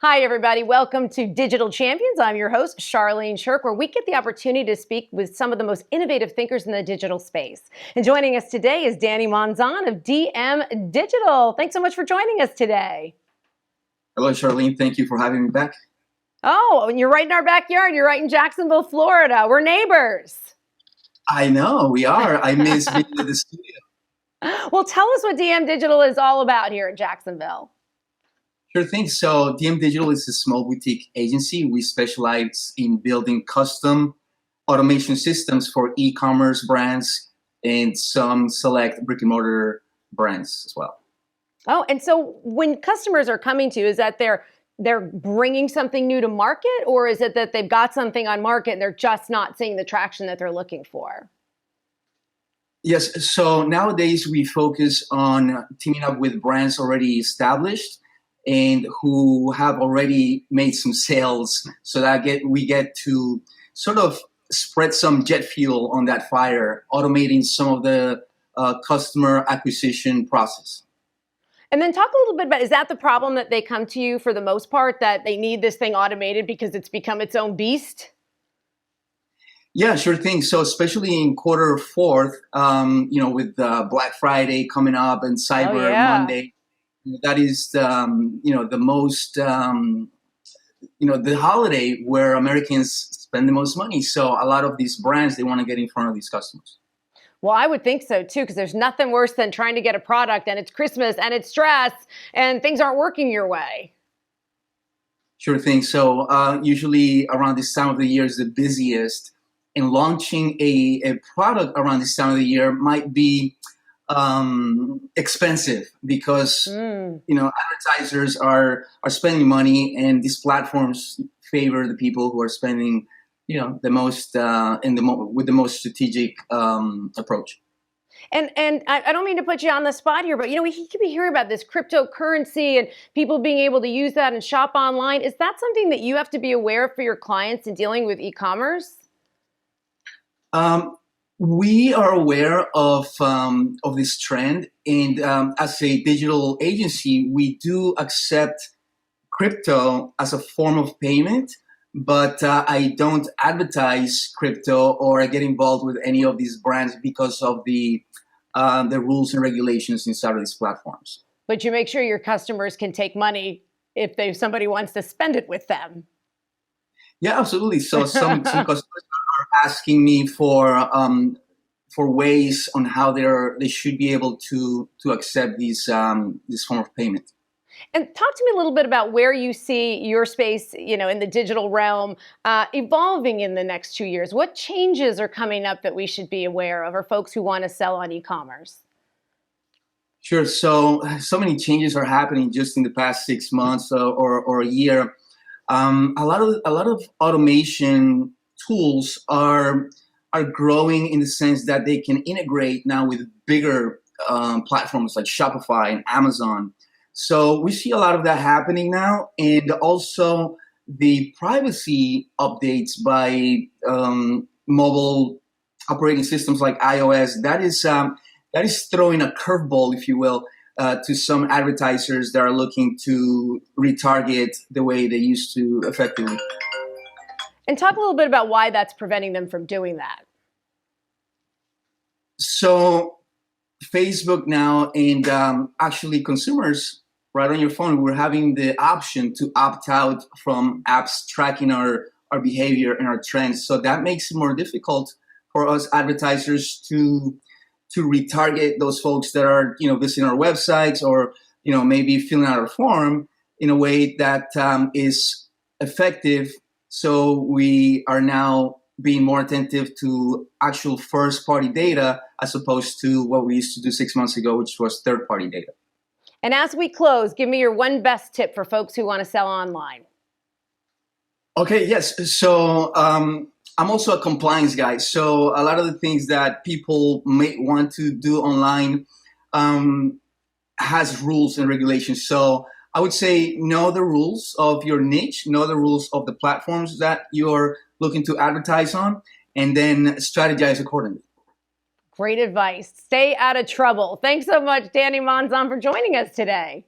Hi, everybody. Welcome to Digital Champions. I'm your host, Charlene Shirk, where we get the opportunity to speak with some of the most innovative thinkers in the digital space. And joining us today is Danny Monzon of DM Digital. Thanks so much for joining us today. Hello, Charlene. Thank you for having me back. Oh, and you're right in our backyard. You're right in Jacksonville, Florida. We're neighbors. I know, we are. I miss being in the studio. Well, tell us what DM Digital is all about here in Jacksonville. Sure thing. So DM Digital is a small boutique agency. We specialize in building custom automation systems for e-commerce brands and some select brick and mortar brands as well. Oh, and so when customers are coming to you, is that they're bringing something new to market, or is it that they've got something on market and they're just not seeing the traction that they're looking for? Yes. So nowadays we focus on teaming up with brands already established and who have already made some sales, so that we get to sort of spread some jet fuel on that fire, automating some of the customer acquisition process. And then talk a little bit about, is that the problem that they come to you for the most part, that they need this thing automated because it's become its own beast? Yeah, sure thing. So especially in quarter fourth, with Black Friday coming up and Cyber Monday, that is the most the holiday where Americans spend the most money. So a lot of these brands, they want to get in front of these customers. Well, I would think so too, because there's nothing worse than trying to get a product and it's Christmas and it's stress and things aren't working your way. Sure thing. So usually around this time of the year is the busiest, and launching a product around this time of the year might be expensive because advertisers are spending money, and these platforms favor the people who are spending the most with the most strategic approach. And I don't mean to put you on the spot here, but we could be hearing about this cryptocurrency and people being able to use that and shop online. Is that something that you have to be aware of for your clients in dealing with e-commerce? We are aware of this trend, and as a digital agency, we do accept crypto as a form of payment, but I don't advertise crypto or get involved with any of these brands because of the rules and regulations inside of these platforms. But you make sure your customers can take money if somebody wants to spend it with them. Yeah, absolutely. So some customers are asking me for ways on how they should be able to accept this form of payment. And talk to me a little bit about where you see your space, in the digital realm, evolving in the next 2 years. What changes are coming up that we should be aware of, or folks who want to sell on e-commerce? Sure. So many changes are happening just in the past 6 months or a year. A lot of automation tools are growing in the sense that they can integrate now with bigger platforms like Shopify and Amazon. So we see a lot of that happening now, and also the privacy updates by mobile operating systems like iOS. That is throwing a curveball, if you will, to some advertisers that are looking to retarget the way they used to effectively. And talk a little bit about why that's preventing them from doing that. So Facebook now, and actually consumers right on your phone, we're having the option to opt out from apps tracking our behavior and our trends. So that makes it more difficult for us advertisers to retarget those folks that are visiting our websites or maybe filling out a form in a way that is effective. So we are now being more attentive to actual first-party data as opposed to what we used to do 6 months ago, which was third-party data. And as we close, give me your one best tip for folks who want to sell online. Okay, yes. So I'm also a compliance guy. So a lot of the things that people may want to do online has rules and regulations. So I would say know the rules of your niche, know the rules of the platforms that you're looking to advertise on, and then strategize accordingly. Great advice. Stay out of trouble. Thanks so much, Danny Monzon, for joining us today.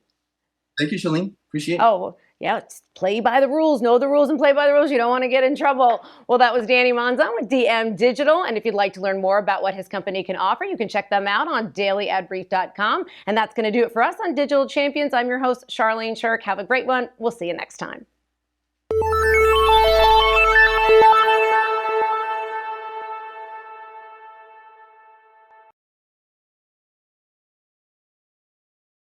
Thank you, Charlene. Appreciate it. Oh, Yeah, it's play by the rules, know the rules and play by the rules. You don't want to get in trouble. Well, that was Danny Monzon with DM Digital. And if you'd like to learn more about what his company can offer, you can check them out on dailyadbrief.com. And that's going to do it for us on Digital Champions. I'm your host, Charlene Shirk. Have a great one. We'll see you next time.